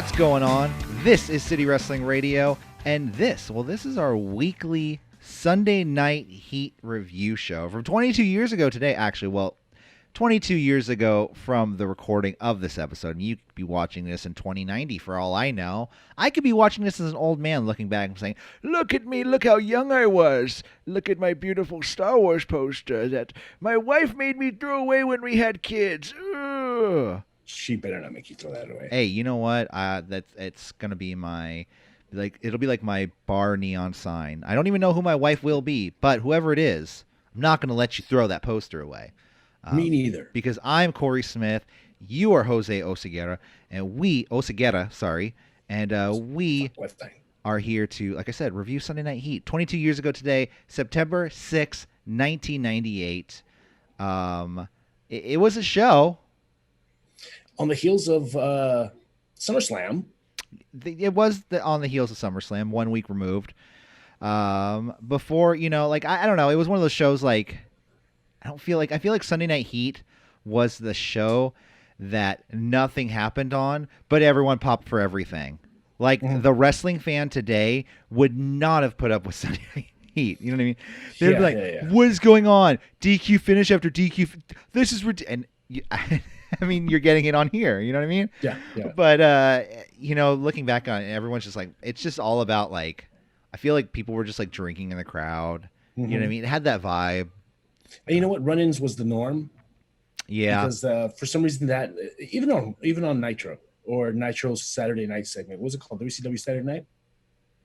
What's going on? This is City Wrestling Radio, and this is our weekly Sunday Night Heat review show from 22 years ago today. Actually, 22 years ago from the recording of this episode. And you could be watching this in 2090 for all I know. I could be watching this as an old man looking back and saying, look at me, look how young I was. Look at my beautiful Star Wars poster that my wife made me throw away when we had kids. Ugh. She better not make you throw that away. Hey, you know what? It's going to be it'll be like my bar neon sign. I don't even know who my wife will be, but whoever it is, I'm not going to let you throw that poster away. Me neither. Because I'm Korey Smith, you are Jose Oseguera, and we are here to, like I said, review Sunday Night Heat. 22 years ago today, September 6, 1998. It was a show. On the heels of SummerSlam. It was on the heels of SummerSlam, 1 week removed. Before, I don't know, it was one of those shows like, I feel like Sunday Night Heat was the show that nothing happened on, but everyone popped for everything. Like, the wrestling fan today would not have put up with Sunday Night Heat. You know what I mean? They'd be like, what is going on? DQ finish after DQ. This is ridiculous. I mean, you're getting it on here. You know what I mean? Yeah. But, looking back on it, everyone's just like, it's just all about, like, I feel like people were just, like, drinking in the crowd. You know what I mean? It had that vibe. And you know what? Run-ins was the norm. Yeah. Because for some reason that, even on Nitro or Nitro's Saturday night segment, what was it called? WCW Saturday Night?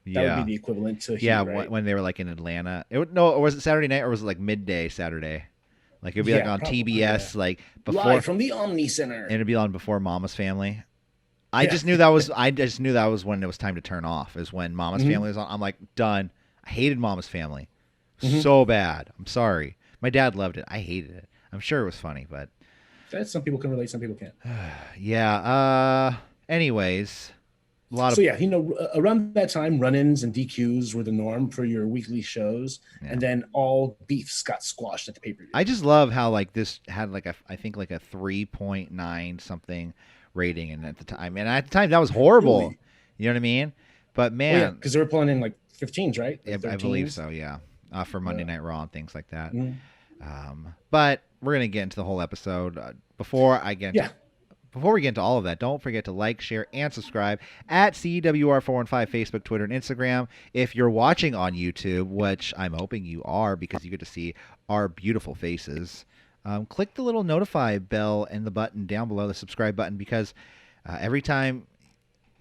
That would be the equivalent to Heat, right? When they were, like, in Atlanta. Or was it Saturday night or was it, like, midday Saturday? Like, it would be, like, on probably, TBS, like, before. Live from the Omni Center. And it'd be on before Mama's Family. I just knew that was when it was time to turn off, is when Mama's Family was on. I'm like, done. I hated Mama's Family. So bad. I'm sorry. My dad loved it. I hated it. I'm sure it was funny, but some people can relate, some people can't. Yeah. Anyways, around that time, run-ins and DQs were the norm for your weekly shows, and then all beefs got squashed at the pay-per-view. I just love how like this had like a 3.9 something rating, and at the time that was horrible. Really? You know what I mean? But man, because they were pulling in like 15s, right? I believe so. Yeah. For Monday Night Raw and things like that. But we're going to get into the whole episode. Before we get into all of that, don't forget to like, share, and subscribe at CWR415 Facebook, Twitter, and Instagram. If you're watching on YouTube, which I'm hoping you are because you get to see our beautiful faces, click the little notify bell and the button down below, the subscribe button, because every time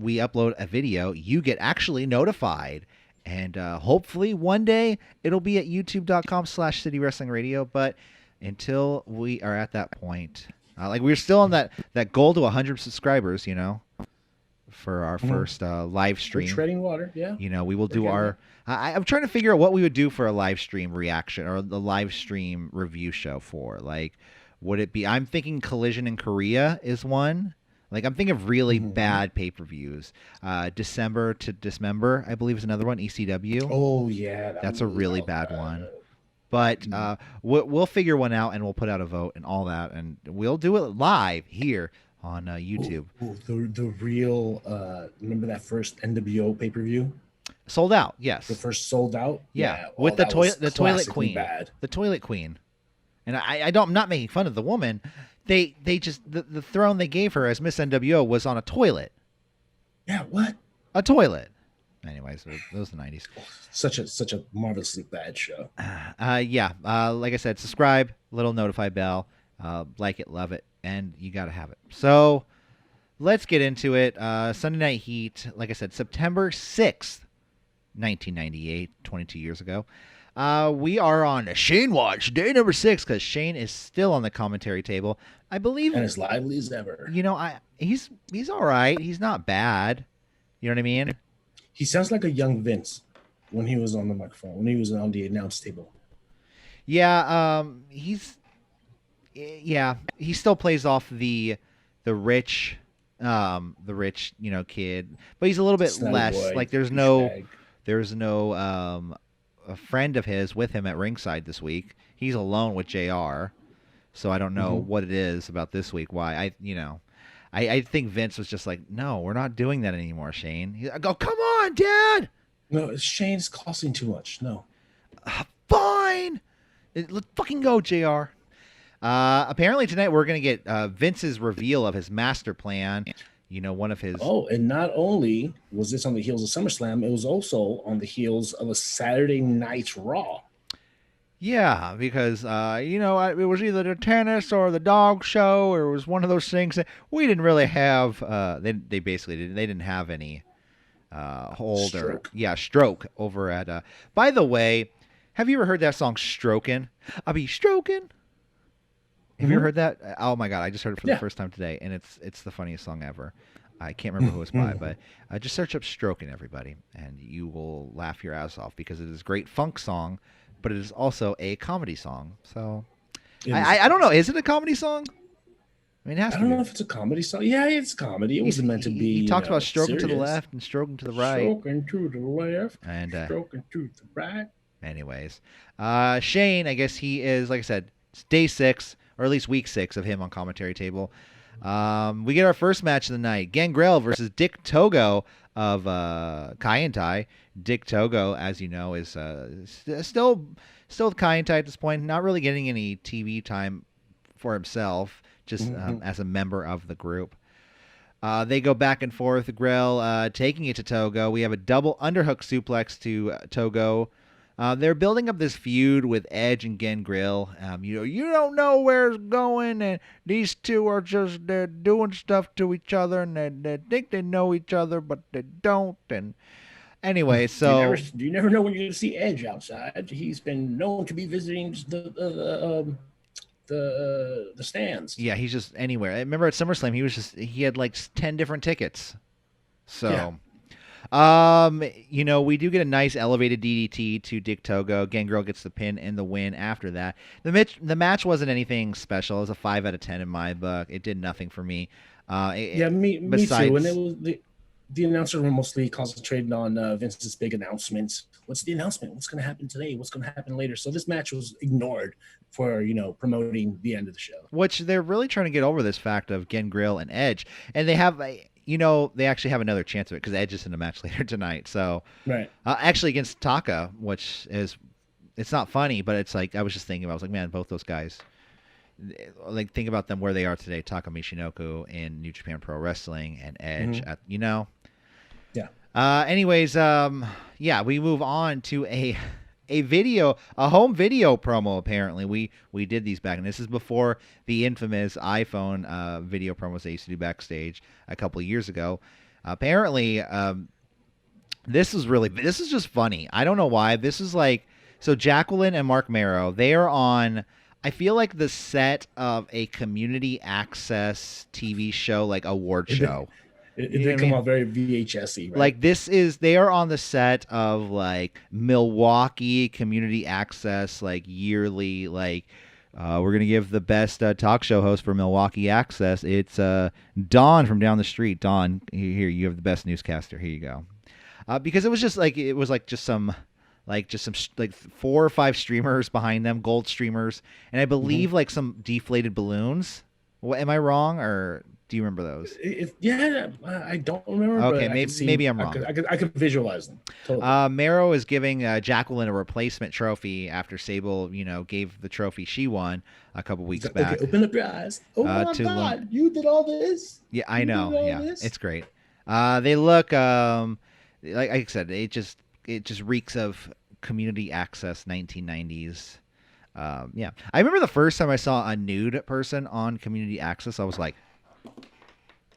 we upload a video, you get actually notified. And hopefully one day it'll be at youtube.com/City Wrestling Radio. But until we are at that point, we're still on that goal to 100 subscribers, for our first live stream. We're treading water, yeah. We will do our... I'm trying to figure out what we would do for a live stream reaction or the live stream review show for. Like, would it be... I'm thinking Collision in Korea is one. Like, I'm thinking of really bad pay-per-views. December to Dismember, I believe, is another one. ECW. Oh, yeah. That's a really bad one. But we'll figure one out, and we'll put out a vote and all that. And we'll do it live here on YouTube. The real... remember that first NWO pay-per-view? Sold out, yes. The first sold out? Yeah. With the toilet queen. Bad. The toilet queen. And I'm not making fun of the woman. They just the throne they gave her as Miss NWO was on a toilet. Yeah, what? A toilet. Anyways, those were the 90s. Such a marvelously bad show. Like I said, subscribe, little notify bell, like it, love it, and you gotta have it. So let's get into it. Sunday Night Heat, like I said, September 6th, 1998, 22 years ago. We are on Shane Watch, day number 6, because Shane is still on the commentary table. I believe... And as lively as ever. He's all right. He's not bad. You know what I mean? He sounds like a young Vince when he was on the microphone, when he was on the announce table. Yeah, he still plays off the rich, kid, but he's a little bit Snotty less. boy, like there's no a friend of his with him at ringside this week. He's alone with JR, so I don't know what it is about this week. Why I think Vince was just like, no, we're not doing that anymore, Shane. I go, come on, Dad. No, Shane's costing too much. No. Fine. Let's fucking go, JR. Apparently tonight we're going to get Vince's reveal of his master plan. One of his... Oh, and not only was this on the heels of SummerSlam, it was also on the heels of a Saturday Night Raw. Yeah, because, it was either the tennis or the dog show, or it was one of those things that we didn't really have. They basically didn't. They didn't have any stroke over at... by the way, have you ever heard that song, Strokin'? I'll be stroking. Have you ever heard that? Oh my God, I just heard it for the first time today, and it's the funniest song ever. I can't remember who it's by, but just search up Strokin', everybody, and you will laugh your ass off because it is a great funk song, but it is also a comedy song. So I don't know. Is it a comedy song? I mean, it has I to don't be. know if it's a comedy song. Yeah, it's comedy. It wasn't meant to be. He talks about stroking serious. to the left and stroking to the right. Stroking to the left and stroking to the right. Anyways, Shane, I guess he is, like I said, it's day 6, or at least week 6 of him on commentary table. We get our first match of the night. Gangrel versus Dick Togo of Kaientai. Dick Togo, as you know, is still with Kaientai at this point, not really getting any TV time for himself, just as a member of the group. They go back and forth. Grell taking it to Togo. We have a double underhook suplex to Togo. They're building up this feud with Edge and Gangrel. You don't know where it's going, and these two are just doing stuff to each other, and they think they know each other, but they don't. And anyway, so you never know when you're going to see Edge outside. He's been known to be visiting the stands. Yeah, he's just anywhere. I remember at SummerSlam, he had like 10 different tickets. So. Yeah. We do get a nice elevated DDT to Dick Togo. Gangrel gets the pin and the win after that. The match wasn't anything special. It was a 5 out of 10 in my book. It did nothing for me. Me too. And it was the announcer were mostly concentrated on Vince's big announcements. What's the announcement? What's going to happen today? What's going to happen later? So this match was ignored for, promoting the end of the show. Which they're really trying to get over this fact of Gangrel and Edge. And they have they actually have another chance of it because Edge is in a match later tonight. So, right. Actually against Taka, which is, it's not funny, but it's like, I was just thinking about, I was like, man, both those guys, like, think about them where they are today. Takamishinoku in New Japan Pro Wrestling and Edge at, Yeah. Anyways, we move on to a home video promo. Apparently we did these back, and this is before the infamous iPhone video promos they used to do backstage a couple of years ago. Apparently, this is just funny. I don't know why. This is like, so Jacqueline and Mark Marrow, they are on, I feel like the set of a community access TV show, like award show. It did come out very VHS-y, right? Like they are on the set of like Milwaukee community access, like yearly, like we're going to give the best talk show host for Milwaukee access. It's Don from down the street. Don, here, you have the best newscaster. Here you go. Because it was just some 4 or 5 streamers behind them, gold streamers. And I believe like some deflated balloons. Am I wrong, or do you remember those? I don't remember. Okay, maybe I'm wrong. I could visualize them. Totally. Marrow is giving Jacqueline a replacement trophy after Sable, gave the trophy she won a couple weeks back. Okay, open up your eyes. Oh my God, you did all this? Yeah, I know. Yeah, it's great. They look like I said, it just reeks of community access 1990s. I remember the first time I saw a nude person on community access, I was like,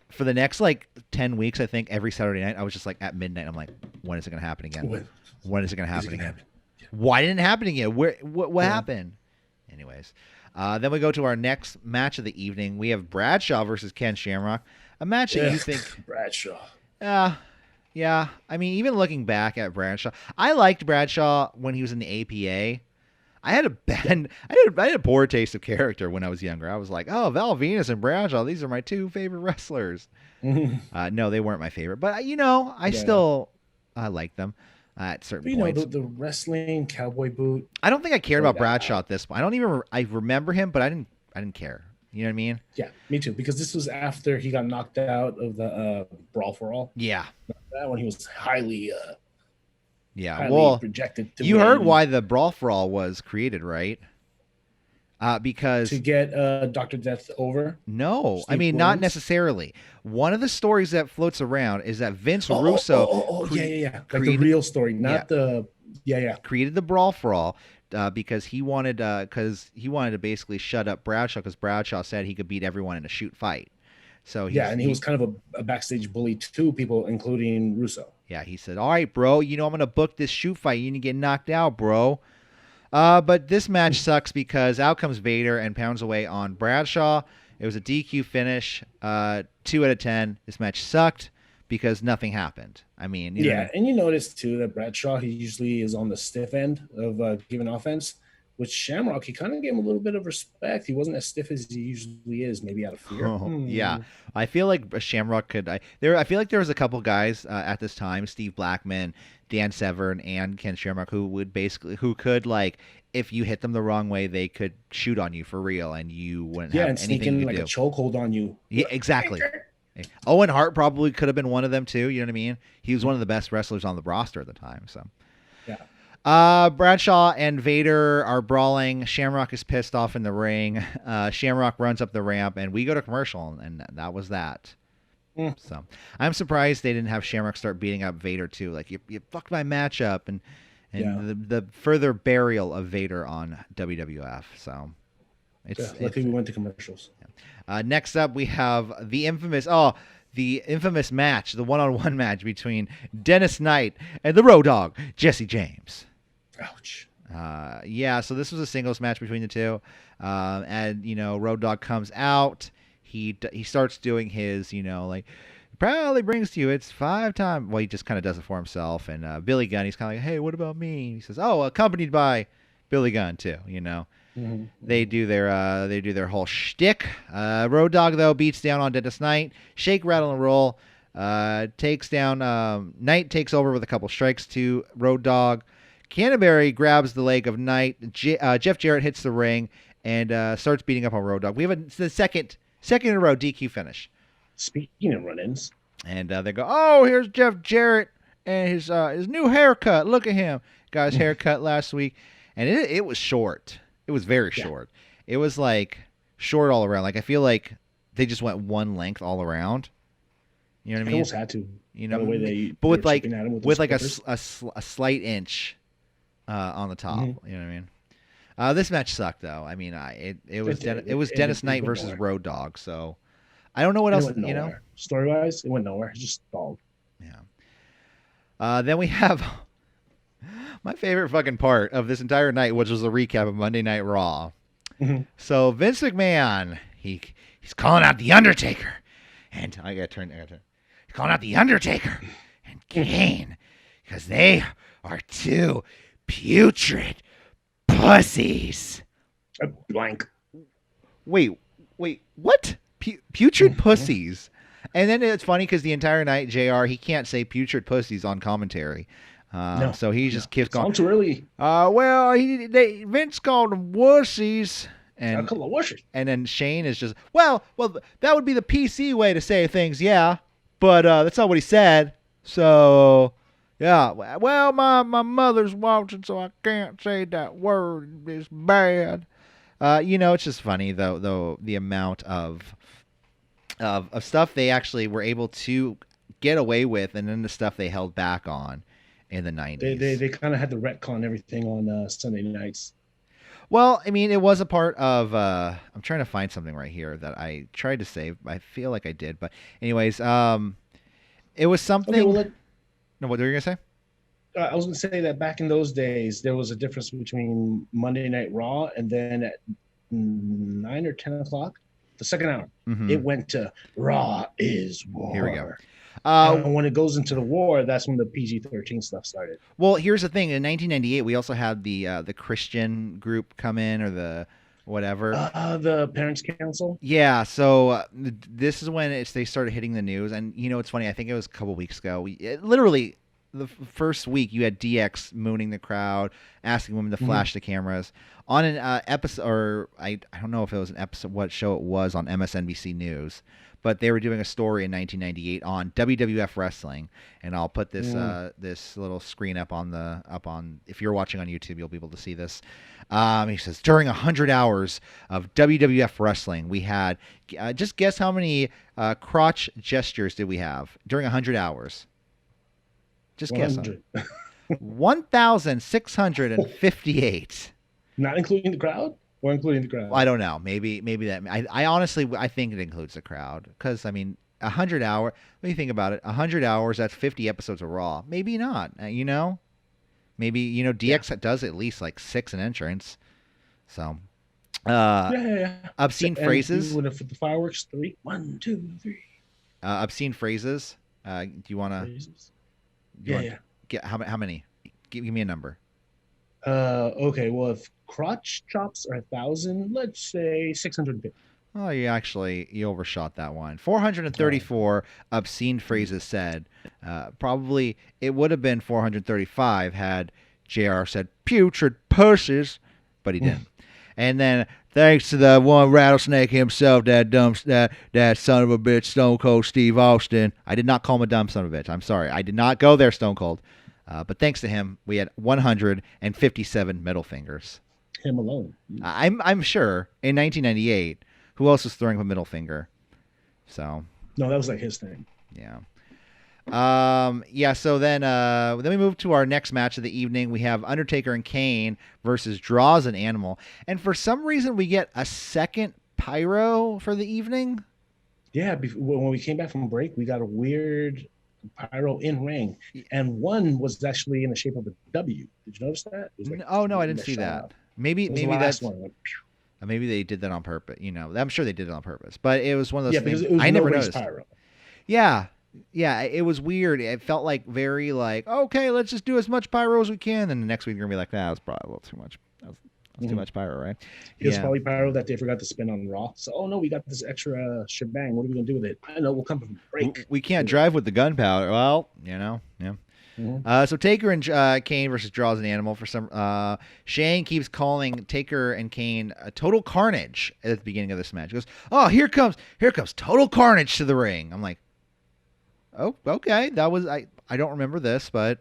for the next like 10 weeks, I think every Saturday night, I was just like at midnight, I'm like, when is it going to happen again? When is it going to happen again? Why didn't it happen again? What happened? Anyways, then we go to our next match of the evening. We have Bradshaw versus Ken Shamrock, a match that you think Bradshaw. Yeah. I mean, even looking back at Bradshaw, I liked Bradshaw when he was in the APA. I had a poor taste of character when I was younger. I was like, oh, Val Venus and Bradshaw, these are my 2 favorite wrestlers. No, they weren't my favorite, but I still liked them at certain points. The wrestling cowboy boot. I don't think I cared about Bradshaw at this point. I remember him, but I didn't care. You know what I mean? Yeah, me too. Because this was after he got knocked out of the Brawl for All. Yeah. That one he was highly projected to you win. heard why the Brawl for All was created, right? Because to get Dr. Death over? No, I mean, not necessarily. One of the stories that floats around is that Vince Russo like the real story, not the created the Brawl for All because he wanted to basically shut up Bradshaw, because Bradshaw said he could beat everyone in a shoot fight. So and he was kind of a backstage bully to people, including Russo. Yeah, he said, "All right, bro, I'm gonna book this shoot fight. You need to get knocked out, bro." But this match sucks because out comes Vader and pounds away on Bradshaw. It was a DQ finish, 2 out of 10. This match sucked because nothing happened. I mean, and you notice too that Bradshaw, he usually is on the stiff end of giving offense. With Shamrock, he kind of gave him a little bit of respect. He wasn't as stiff as he usually is, maybe out of fear. Yeah, I feel like Shamrock could. I feel like there was a couple guys at this time, Steve Blackman, Dan Severn, and Ken Shamrock, who could like, if you hit them the wrong way, they could shoot on you for real, and you wouldn't have and anything sneak in you like do. A chokehold on you. Yeah, exactly. Owen Hart probably could have been one of them too. You know what I mean? He was one of the best wrestlers on the roster at the time. So. Yeah. Bradshaw and Vader are brawling. Shamrock is pissed off in the ring. Shamrock runs up the ramp, and we go to commercial, and that was that. So I'm surprised they didn't have Shamrock start beating up Vader too. Like, you fucked my matchup, and the further burial of Vader on WWF. So luckily we went to commercials. Yeah. Next up, we have the infamous match, the one-on-one match between Dennis Knight and the Road Dogg, Jesse James. Ouch. So this was a singles match between the two. And Road Dogg comes out. He starts doing his, proudly brings to you, it's 5 times. Well, he just kind of does it for himself. And Billy Gunn, he's kind of like, hey, what about me? He says, oh, accompanied by Billy Gunn too. Mm-hmm. They do their whole shtick. Road Dogg though beats down on Dennis Knight. Shake, rattle, and roll. Takes down. Knight takes over with a couple strikes to Road Dogg. Canterbury grabs the leg of Knight. Jeff Jarrett hits the ring and starts beating up on Road Dogg. We have the second in a row DQ finish. Speaking of run-ins, and they go, oh, here's Jeff Jarrett and his new haircut. Look at him, got his haircut last week, and it was short. It was very short. It was like short all around. Like, I feel like they just went one length all around. You know what I mean? Almost had to. The way but with like a slight inch on the top. Mm-hmm. You know what I mean? This match sucked though. I mean, it was Dennis Knight versus Road Dogg. So I don't know what else. Story wise, it went nowhere. It just stalled. Yeah. Then we have my favorite fucking part of this entire night, which was a recap of Monday Night Raw. Mm-hmm. So Vince McMahon, he's calling out the Undertaker, and I gotta turn. He's calling out the Undertaker and Kane because they are 2 putrid pussies. Blank. Wait, what? Putrid pussies? And then it's funny because the entire night, JR, he can't say putrid pussies on commentary. So he just keeps going. Sounds too early. Well, Vince called them wussies. And wussies. And then Shane is just, well, that would be the PC way to say things, yeah. But that's not what he said. So, yeah. Well, my mother's watching, so I can't say that word. It's bad. It's just funny, though the amount of stuff they actually were able to get away with, and then the stuff they held back on in the 90s. They kind of had to retcon everything on Sunday nights. Well, I mean, it was a part of. I'm trying to find something right here that I tried to save. I feel like I did, but anyways, it was something. Okay, no, what were you gonna say? I was gonna say that back in those days, there was a difference between Monday Night Raw and then at 9 or 10 o'clock, the second hour, it went to Raw is War. Here we go. And when it goes into the war, that's when the PG-13 stuff started. Well, here's the thing. In 1998, we also had the Christian group come in, or the whatever. The Parents' Council? Yeah, so this is when they started hitting the news. And, it's funny. I think it was a couple weeks ago. Literally the first week you had DX mooning the crowd, asking women to flash the cameras on an episode, or I don't know if it was an episode, what show it was on MSNBC News, but they were doing a story in 1998 on WWF wrestling, and I'll put this this little screen up on if you're watching on YouTube, you'll be able to see this. He says during 100 hours of WWF wrestling, we had just guess how many crotch gestures did we have during 100 hours? Just 100. Guess. 1,658. Not including the crowd, or including the crowd? I don't know. Maybe that. I honestly think it includes the crowd, because 100 hours. When you think about it, 100 hours. That's 50 episodes of Raw. Maybe not. Maybe DX does at least like 6 an entrance. So, obscene phrases. Would have the fireworks 3, 1, 2, 3. Obscene phrases. Do you want to? Get how many? Give me a number. Okay. Well, if crotch chops are 1,000, let's say 650. Oh, you overshot that one. 434 obscene phrases said. Probably it would have been 435 had JR said putrid pussies, but he didn't. And then thanks to the one rattlesnake himself, that son of a bitch, Stone Cold Steve Austin. I did not call him a dumb son of a bitch. I'm sorry. I did not go there, Stone Cold. But thanks to him, we had 157 middle fingers. Him alone. I'm sure in 1998, who else was throwing up a middle finger? So no, that was like his thing. Yeah. So then we move to our next match of the evening. We have Undertaker and Kane versus Draws and Animal. And for some reason, we get a second pyro for the evening. Yeah, when we came back from break, we got a weird pyro in ring, and one was actually in the shape of a W. Did you notice that? No, I didn't see that. Maybe that's one. Maybe they did that on purpose. I'm sure they did it on purpose. But it was one of those things I never noticed. Pyro. Yeah, it was weird. It felt like very like, okay, let's just do as much pyro as we can. And the next week you're gonna be like, that was probably a little too much. That was too much pyro, right? It was probably pyro that they forgot to spin on Raw. So, oh no, we got this extra shebang. What are we gonna do with it? I know, we'll come from break. We can't drive with the gunpowder. Well, yeah. So Taker and Kane versus Draws and Animal. For some, Shane keeps calling Taker and Kane a total carnage at the beginning of this match. He goes, "Oh, here comes total carnage to the ring." I'm like, "Oh, okay, that was I don't remember this, but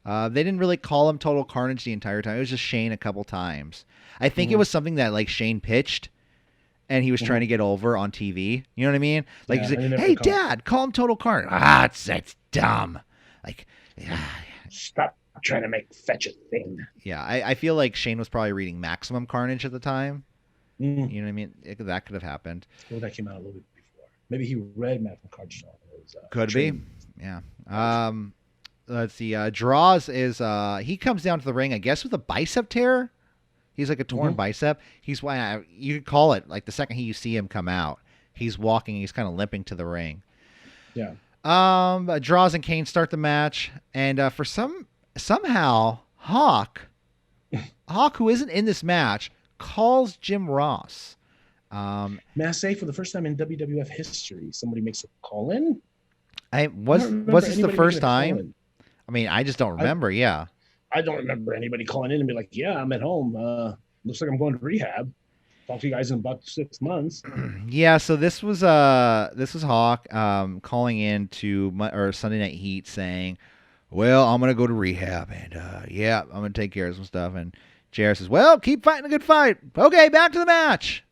they didn't really call him total carnage the entire time. It was just Shane a couple times. I think it was something that like Shane pitched, and he was trying to get over on TV. You know what I mean? Like, he's like, "Hey, Dad, call him total carnage." It's dumb. Like, stop trying to make fetch a thing. Yeah, I feel like Shane was probably reading Maximum Carnage at the time. You know what I mean? That could have happened. Well, that came out a little bit before. Maybe he read Maximum Carnage. Could be. Yeah. Let's see. Draws is he comes down to the ring, I guess, with a bicep tear. He's like a torn bicep. He's you could call it like the second you see him come out, he's walking. He's kind of limping to the ring. Yeah. Draws and Kane start the match, and for somehow Hawk, who isn't in this match, calls Jim Ross. May I say, for the first time in WWF history, somebody makes a call in? Was this the first time? I mean, I just don't remember. I don't remember anybody calling in and be like, "Yeah, I'm at home. Looks like I'm going to rehab. Talk to you guys in about 6 months." Yeah, so this was Hawk calling in to Sunday Night Heat saying, "Well, I'm gonna go to rehab, and I'm gonna take care of some stuff." And JR says, "Well, keep fighting a good fight. Okay, back to the match."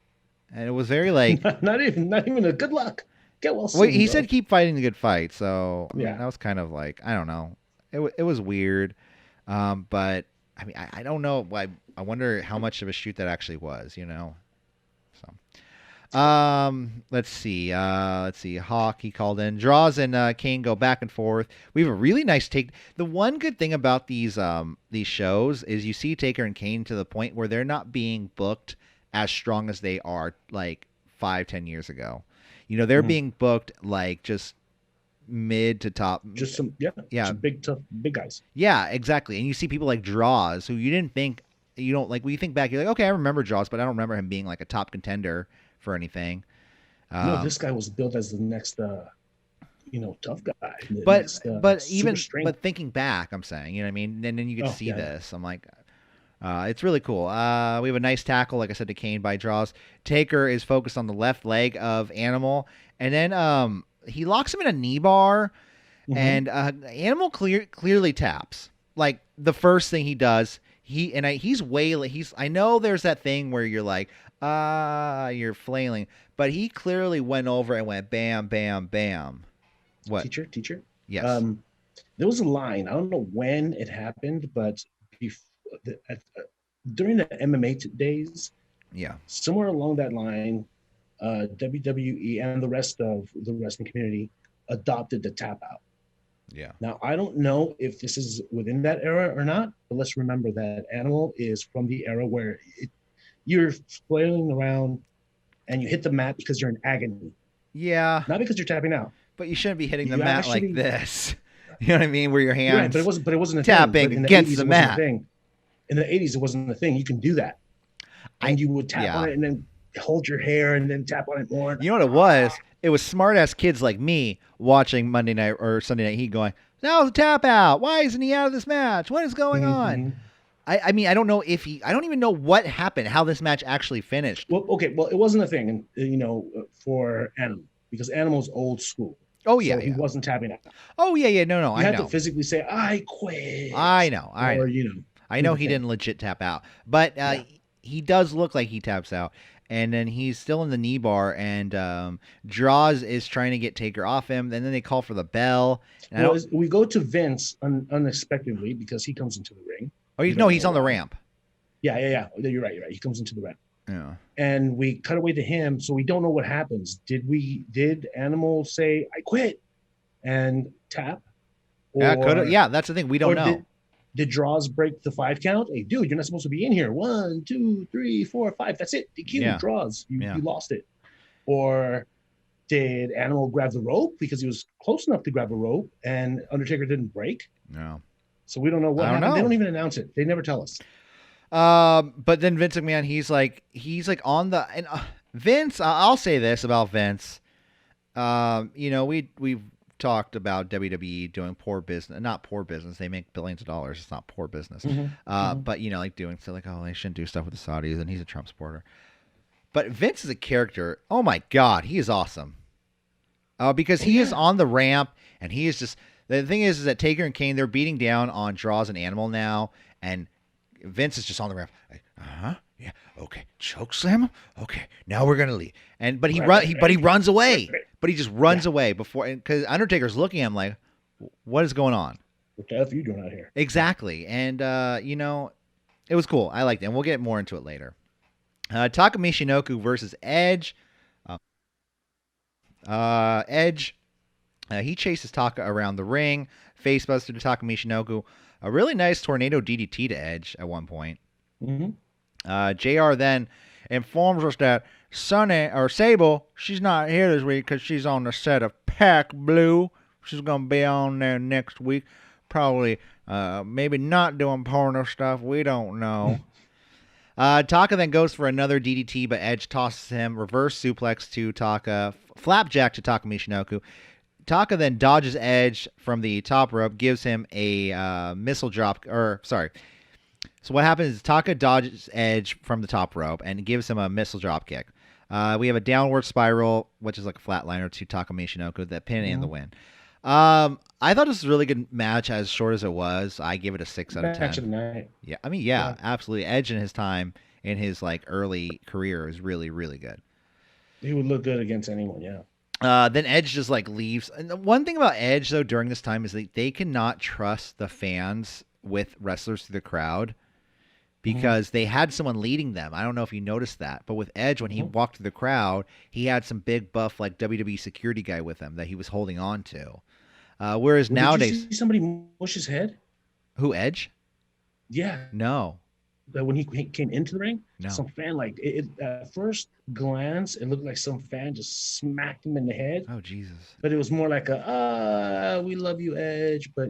And it was very like not even a good luck. Get well soon. He said keep fighting the good fight, so I mean, that was kind of like, I don't know. It was weird, but I mean, I don't know. I wonder how much of a shoot that actually was, So, let's see. Hawk, he called in. Draws and Kane go back and forth. We have a really nice take. The one good thing about these shows is you see Taker and Kane to the point where they're not being booked as strong as they are like 5-10 years ago. They're being booked like just mid to top. Just some big tough big guys. Yeah, exactly. And you see people like Draws who you didn't think, when you think back, you're like, okay, I remember Draws, but I don't remember him being like a top contender for anything. No, this guy was built as the next tough guy. But thinking back, I'm saying, you know what I mean? And then you get to see this. I'm like, it's really cool. We have a nice tackle, like I said, to Kane by draws. Taker is focused on the left leg of Animal, and then he locks him in a knee bar, and Animal clearly taps. Like the first thing he does, he's wailing. I know there's that thing where you're like, you're flailing, but he clearly went over and went bam, bam, bam. What? Teacher? Yes. There was a line. I don't know when it happened, but during the MMA days, somewhere along that line, WWE and the rest of the wrestling community adopted the tap out. Yeah. Now, I don't know if this is within that era or not, but let's remember that Animal is from the era where you're flailing around and you hit the mat because you're in agony. Yeah. Not because you're tapping out. But you shouldn't be hitting the mat like this. You know what I mean? Where your hands but it wasn't a tapping thing. against the mat. In the 80s, it wasn't a thing. You can do that. And you would tap on it and then hold your hair and then tap on it more. You know what it was? It was smart-ass kids like me watching Monday Night or Sunday Night Heat going, that was a tap out. Why isn't he out of this match? What is going on? I mean, I don't know I don't even know what happened, how this match actually finished. Well, okay. Well, it wasn't a thing, for Animal, because Animal's old school. Oh, yeah. So he wasn't tapping out. Oh, yeah. No, I know. You had to physically say, I quit. I know. I know he thing. didn't legit tap out, but he does look like he taps out. And then he's still in the knee bar, and Draws is trying to get Taker off him. And then they call for the bell. We go to Vince unexpectedly because he comes into the ring. Oh, he's on the ramp. Yeah. You're right. He comes into the ramp. Yeah. And we cut away to him, so we don't know what happens. Did Animal say, I quit and tap? Yeah, that's the thing. We don't know. Did Draws break the 5 count? Hey, dude, you're not supposed to be in here. 1, 2, 3, 4, 5. That's it. DQ, Draws. You lost it. Or did Animal grab the rope because he was close enough to grab a rope and Undertaker didn't break? No. So we don't know what happened. They don't even announce it. They never tell us. But then Vince McMahon, he's like on the, and Vince, I'll say this about Vince. We've talked about WWE doing not poor business. They make billions of dollars. It's not poor business. But like doing so like, oh, they shouldn't do stuff with the Saudis, and he's a Trump supporter. But Vince is a character. Oh my God, he is awesome. Because he is on the ramp, and he is just, the thing is that Taker and Kane, they're beating down on Draws and Animal now, and Vince is just on the ramp. Like, yeah, okay, choke slam him. Okay, now we're gonna leave. But he runs away. But he just runs away before, because Undertaker's looking at him like, what is going on? What the F are you doing out here? Exactly, and it was cool. I liked it, and we'll get more into it later. Takamishinoku versus Edge. Edge. He chases Taka around the ring. Facebuster to Takamishinoku. A really nice tornado DDT to Edge at one point. JR then informs us that Sable, she's not here this week because she's on the set of Pack Blue. She's going to be on there next week. Probably, maybe not doing porno stuff. We don't know. Taka then goes for another DDT, but Edge tosses him. Reverse suplex to Taka. Flapjack to Takamishinoku. Taka then dodges Edge from the top rope, gives him a missile drop. So what happens is Taka dodges Edge from the top rope and gives him a missile drop kick. We have a downward spiral, which is like a flatliner to Takamishinoku, the pin and the win. I thought this was a really good match, as short as it was. I give it a 6 out of 10. Match of the night. Yeah, I mean, absolutely. Edge in his time, in his early career, is really, really good. He would look good against anyone, yeah. Then Edge just leaves. And the one thing about Edge though during this time is they cannot trust the fans with wrestlers through the crowd because they had someone leading them. I don't know if you noticed that, but with Edge, when he walked through the crowd, he had some big buff WWE security guy with him that he was holding on to. Whereas nowadays, did you see somebody mush his head? Who, Edge? Yeah. No. When he came into the ring, no. Some fan at first glance, it looked like some fan just smacked him in the head. Oh Jesus! But it was more like we love you, Edge. But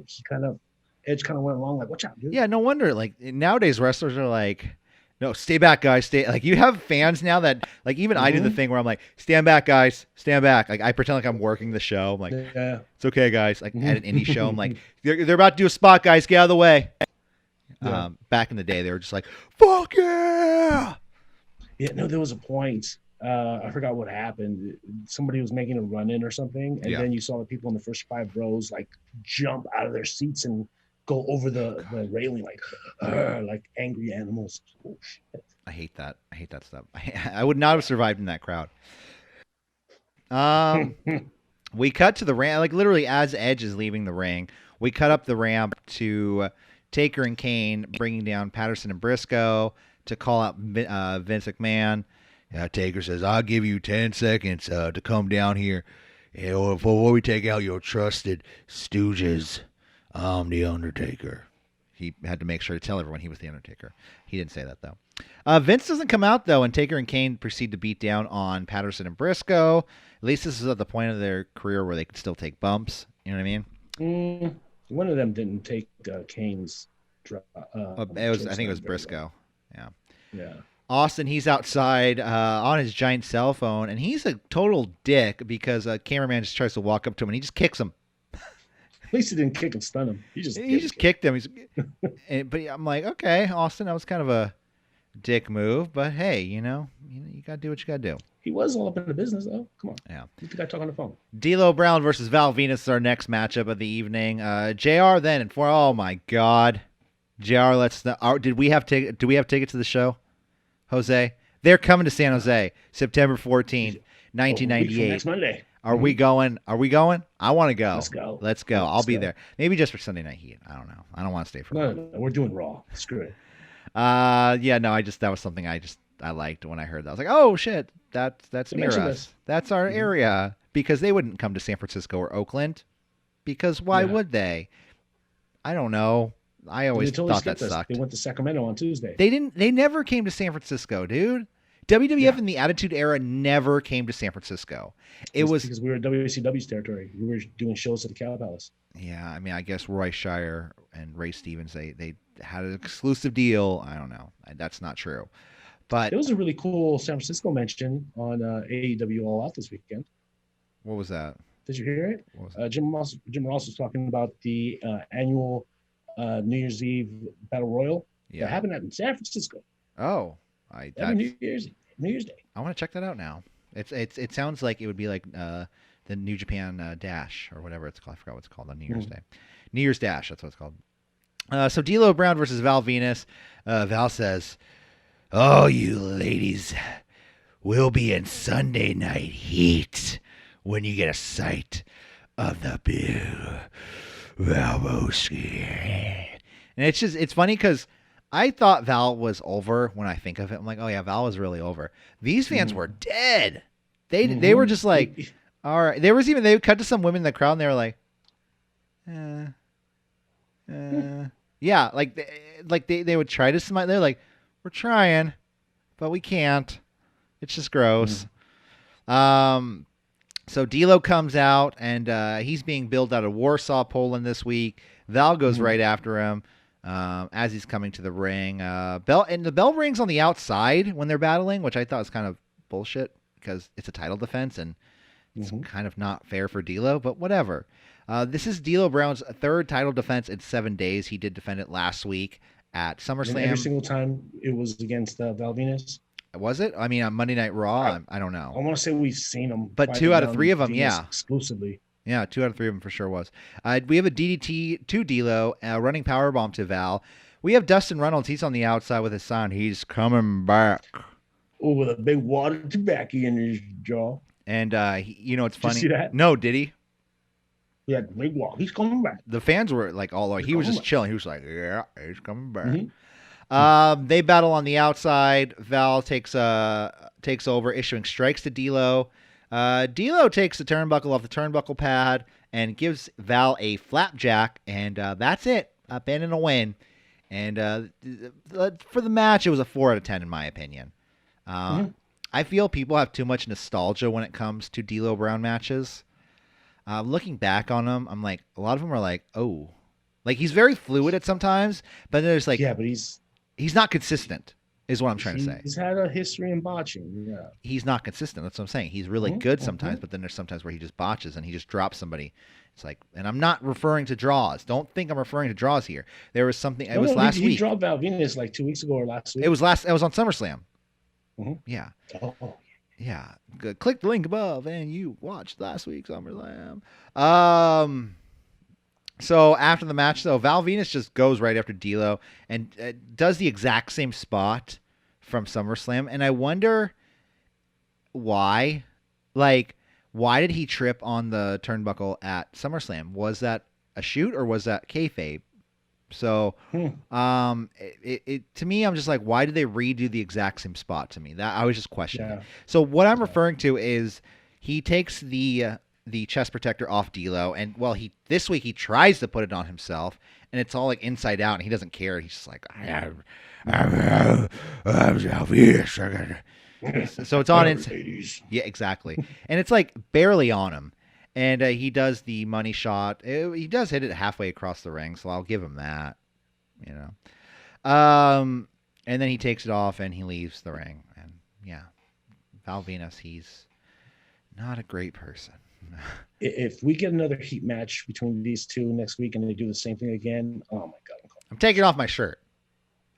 Edge kind of went along like, watch out, dude. Yeah, no wonder. Nowadays, wrestlers are No, stay back, guys. Stay. Like, you have fans now that, like, even I do the thing where I'm like, stand back, guys, stand back. Like, I pretend like I'm working the show. I'm like, it's okay, guys. Like, at an indie show, I'm like, they're about to do a spot, guys. Get out of the way. Yeah. Back in the day, they were just like, fuck yeah. Yeah, no, there was a point. I forgot what happened. Somebody was making a run in or something, and then you saw the people in the first 5 rows like jump out of their seats and go over the railing like angry animals. Oh, shit. I hate that. I hate that stuff. I would not have survived in that crowd. We cut to the ramp, like literally as Edge is leaving the ring. We cut up the ramp to Taker and Kane bringing down Patterson and Briscoe to call out Vince McMahon. Taker says, "I'll give you 10 seconds to come down here, before we take out your trusted stooges. I'm the Undertaker." He had to make sure to tell everyone he was the Undertaker. He didn't say that, though. Vince doesn't come out, though, and Taker and Kane proceed to beat down on Patterson and Briscoe. At least this is at the point of their career where they could still take bumps. You know what I mean? One of them didn't take Kane's. I think it was Briscoe. Well. Yeah. Austin, he's outside on his giant cell phone, and he's a total dick because a cameraman just tries to walk up to him, and he just kicks him. At least he didn't kick and stun him. He just kicked him. But I'm like, okay, Austin, that was kind of a dick move, but hey, you gotta do what you gotta do. He was all up in the business, though. Come on. Yeah. Get the guy talking on the phone. D'Lo Brown versus Val Venus is our next matchup of the evening. JR then, and oh my God, JR, do we have tickets to the show, Jose? They're coming to San Jose, September 14th, 1998. Next Monday. Are we going? I want to go. Let's go. I'll be there. Maybe just for Sunday Night Heat. I don't know. I don't want to stay for long. No, we're doing Raw. Screw it. That was something I liked when I heard that. I was like, oh shit, that's near us. That's our area, because they wouldn't come to San Francisco or Oakland, because why would they? I don't know. I always thought that sucked. They went to Sacramento on Tuesday. They never came to San Francisco, dude. WWF in the Attitude Era never came to San Francisco. It was because we were WCW's territory. We were doing shows at the Cow Palace. Yeah, I mean, I guess Roy Shire and Ray Stevens, they had an exclusive deal. I don't know. That's not true. But there was a really cool San Francisco mention on AEW All Out this weekend. What was that? Did you hear it? Jim Ross was talking about the annual New Year's Eve Battle Royal that happened in San Francisco. Oh. New Year's Day. I want to check that out now. It sounds like it would be like the New Japan Dash or whatever it's called. I forgot what it's called on New Year's Day. New Year's Dash, that's what it's called. So D'Lo Brown versus Val Venus. Val says, "Oh, you ladies will be in Sunday Night Heat when you get a sight of the Bill Valvoski." And it's funny because I thought Val was over when I think of it. I'm like, oh yeah, Val was really over. These fans were dead. They were just like, all right. They cut to some women in the crowd and they were like, yeah, like they would try to smile. They're like, we're trying, but we can't. It's just gross. So D'Lo comes out and he's being billed out of Warsaw, Poland this week. Val goes right after him. As he's coming to the ring, the bell rings on the outside when they're battling, which I thought was kind of bullshit because it's a title defense and it's kind of not fair for D'Lo, but whatever. This is D'Lo Brown's third title defense in 7 days. He did defend it last week at SummerSlam. And every single time it was against Val Venus. Was it? I mean, on Monday Night Raw, I don't know. I want to say we've seen him, but 2 out of 3 of them, exclusively. Yeah, 2 out of 3 of them for sure was. We have a DDT to D'Lo, a running powerbomb to Val. We have Dustin Reynolds. He's on the outside with his sign. He's coming back. Oh, with a big wad of tobacco in his jaw. And, it's funny. Did you see that? No, did he? Yeah, big wad. He's coming back. The fans were like all over. He was just chilling. He was like, yeah, he's coming back. They battle on the outside. Val takes over, issuing strikes to D'Lo. D'Lo takes the turnbuckle off the turnbuckle pad and gives Val a flapjack, and that's it. A pin and a win. And for the match, it was a 4 out of 10 in my opinion. I feel people have too much nostalgia when it comes to D'Lo Brown matches. Looking back on them, I'm like, a lot of them are like, oh, like he's very fluid at sometimes, but there's like, yeah, but he's not consistent. is what I'm trying to say. He's had a history in botching. Yeah. He's not consistent. That's what I'm saying. He's really good sometimes, but then there's sometimes where he just botches and he just drops somebody. It's like, and I'm not referring to draws. Don't think I'm referring to draws here. There was something. It was last week. He dropped Val Venus like 2 weeks ago or last week. It was on SummerSlam. Yeah. Oh. Yeah. Good. Click the link above and you watched last week's SummerSlam. So after the match, though, Val Venus just goes right after D'Lo and does the exact same spot from SummerSlam, and I wonder why. Like, why did he trip on the turnbuckle at SummerSlam? Was that a shoot or was that kayfabe? So, to me, I'm just like, why did they redo the exact same spot to me? That I was just questioning. Yeah. So what I'm referring to is he takes the chest protector off D'Lo, and this week he tries to put it on himself, and it's all like inside out, and he doesn't care. He's just like, I'm so it's on inside. Yeah, exactly. And it's like barely on him, and he does the money shot. He does hit it halfway across the ring, so I'll give him that. And then he takes it off and he leaves the ring, and yeah, Val Venus, he's not a great person. If we get another heat match between these two next week and they do the same thing again, oh my God. I'm taking off my shirt.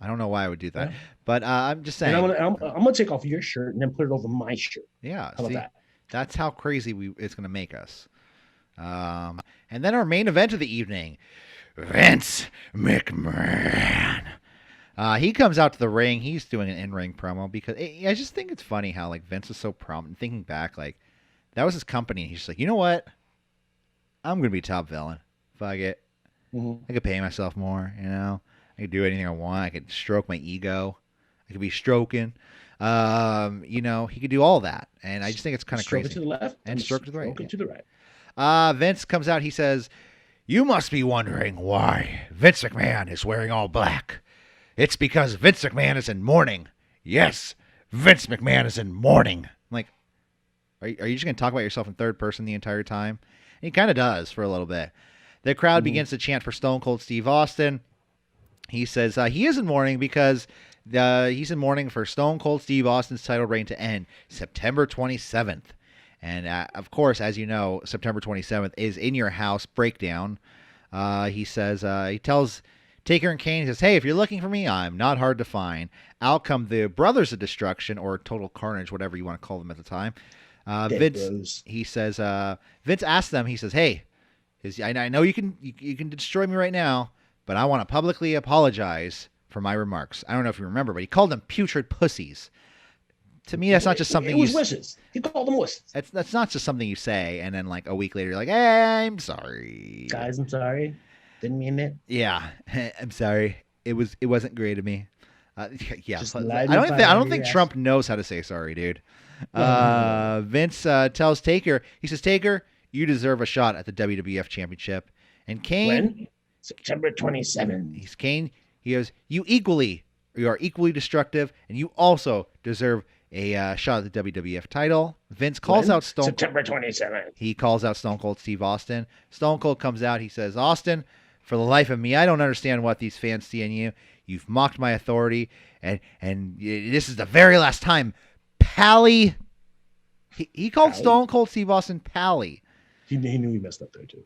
I don't know why I would do that, but I'm just saying. And I'm gonna take off your shirt and then put it over my shirt. Yeah, how about that? That's how crazy it's gonna make us. And then our main event of the evening, Vince McMahon. He comes out to the ring. He's doing an in-ring promo because I just think it's funny how like Vince is so prominent. Thinking back, like. That was his company. And he's just like, you know what? I'm going to be top villain. Fuck it. I could pay myself more, I could do anything I want. I could stroke my ego. I could be stroking. He could do all that. And I just think it's kind of crazy. Stroke it to the left. And stroke it to the right. Stroke it to the right. Vince comes out. He says, you must be wondering why Vince McMahon is wearing all black. It's because Vince McMahon is in mourning. Yes, Vince McMahon is in mourning. I'm like, are you just going to talk about yourself in third person the entire time? And he kind of does for a little bit. The crowd begins to chant for Stone Cold Steve Austin. He says he is in mourning because he's in mourning for Stone Cold Steve Austin's title reign to end September 27th. And, of course, as you know, September 27th is In Your House Breakdown. He says, he tells Taker and Kane, he says, hey, if you're looking for me, I'm not hard to find. Out come the Brothers of Destruction, or Total Carnage, whatever you want to call them at the time. Vince, he says, Vince asks them, he says, hey, I know you can destroy me right now, but I want to publicly apologize for my remarks. I don't know if you remember, but he called them putrid pussies. To me, that's not just something it was wishes. He called them wishes. That's not just something you say, and then like a week later, you're like, hey, I'm sorry. Guys, I'm sorry. Didn't mean it. Yeah, I'm sorry. It wasn't great of me. Yeah, I don't think Trump knows how to say sorry, dude. Vince tells Taker, he says, Taker, you deserve a shot at the WWF Championship. And Kane, when? September 27th. He's Kane. He goes, you are equally destructive, and you also deserve a shot at the WWF title. Vince calls out September 27th. He calls out Stone Cold Steve Austin. Stone Cold comes out. He says, Austin, for the life of me, I don't understand what these fans see in you. You've mocked my authority, and this is the very last time. Pally. He called Pally? Stone Cold Steve Austin Pally. He knew he messed up there, too.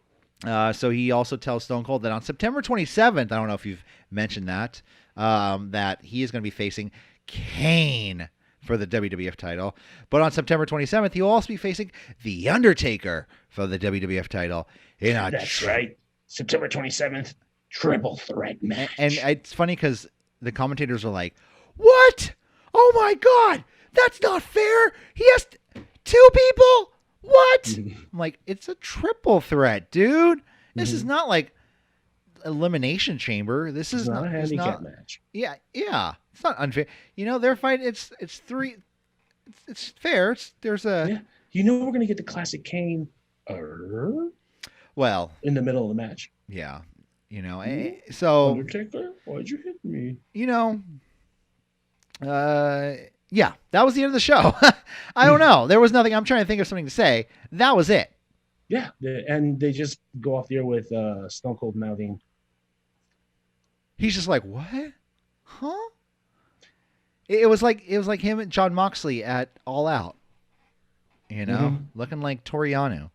So he also tells Stone Cold that on September 27th, I don't know if you've mentioned that, that he is going to be facing Kane for the WWF title. But on September 27th, he'll also be facing The Undertaker for the WWF title. That's right. September 27th, triple threat match. And it's funny because the commentators are like, what? Oh my God, that's not fair. He has two people? What? I'm like, it's a triple threat, dude. This is not like Elimination Chamber. This is not a handicap match. Yeah. It's not unfair. Their fight, it's three. It's fair. There's a. Yeah. We're gonna get the classic Kane. Well, in the middle of the match. Yeah. So. Undertaker, why'd you hit me? Yeah, that was the end of the show. I don't know. There was nothing. I'm trying to think of something to say. That was it. Yeah, and they just go off the air with Stone Cold mouthing. He's just like, what? Huh? It was like him and John Moxley at All Out. You know, looking like Toriano.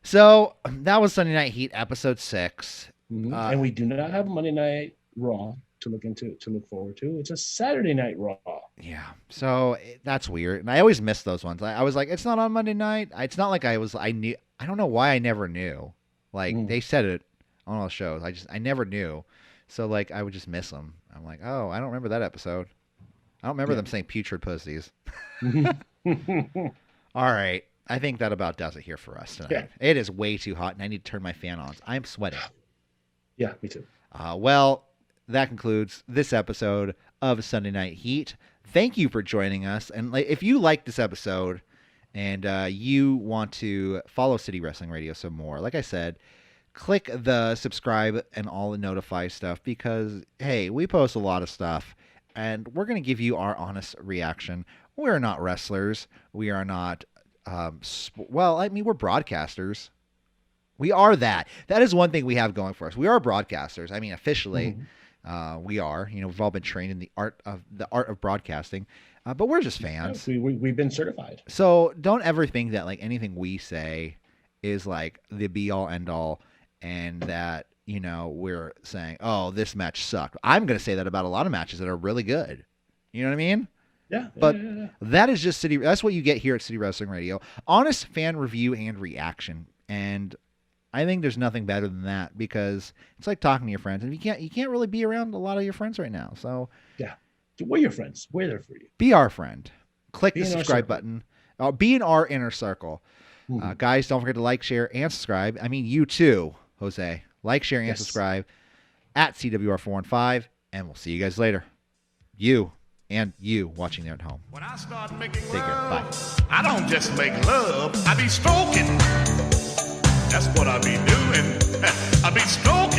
So that was Sunday Night Heat episode 6. And we do not have Monday Night Raw to look forward to. It's a Saturday Night Raw. Yeah. So that's weird. And I always miss those ones. I was like, it's not on Monday night. It's not like I knew. I don't know why I never knew. Like they said it on all the shows. I never knew. So like I would just miss them. I'm like, oh, I don't remember that episode. I don't remember them saying putrid pussies. All right. I think that about does it here for us tonight. Yeah. It is way too hot, and I need to turn my fan on. I'm sweating. Yeah, me too. Well, that concludes this episode of Sunday Night Heat. Thank you for joining us. And if you like this episode and you want to follow City Wrestling Radio some more, like I said, click the subscribe and all the notify stuff because, hey, we post a lot of stuff, and we're going to give you our honest reaction. We're not wrestlers. We are not, we're broadcasters. We are that. That is one thing we have going for us. We are broadcasters. I mean, officially, we are. You know, we've all been trained in the art of broadcasting, but we're just fans. We've been certified. So don't ever think that like anything we say is like the be all end all, and that we're saying, oh, this match sucked. I'm going to say that about a lot of matches that are really good. You know what I mean? Yeah. But that is just that's what you get here at City Wrestling Radio. Honest fan review and reaction. And I think there's nothing better than that because it's like talking to your friends, and you can't really be around a lot of your friends right now. So yeah, we're your friends. We're there for you. Be our friend. Click the subscribe button. Be in our inner circle. Guys, don't forget to like, share, and subscribe. I mean, you too, Jose. Like, share, and subscribe at CWR415, and we'll see you guys later. You and you watching there at home. When I start making Take care. Bye. I don't just make love, I be stroking. That's what I be doing. I be stroking.